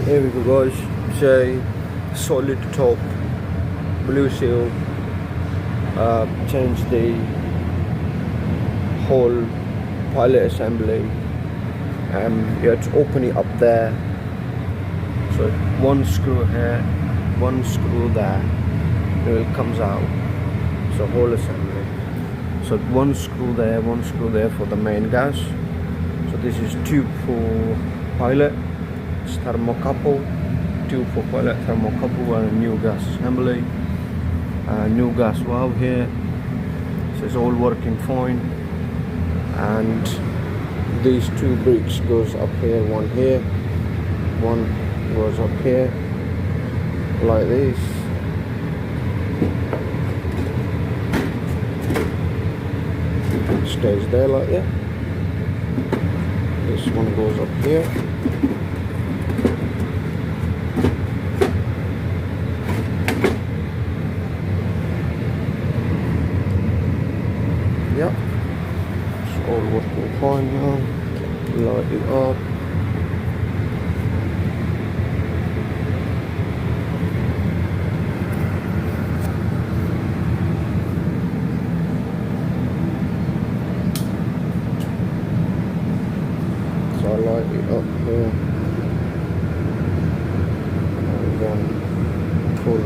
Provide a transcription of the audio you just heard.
Here we go guys, it's a solid top blue seal. Change the whole pilot assembly. You have to open it up there, so one screw here, one screw there, it comes out. So whole assembly, so one screw there for the main gas. So this is tube for pilot, it's thermocouple, tube for pilot, thermocouple, and a new gas assembly, new gas valve here. So it's all working fine. And these two bricks goes up here, one goes up here like this. Stays there like that. This one goes up here. Yep, it's all working fine now. Light it up. So I light it up here. And then pull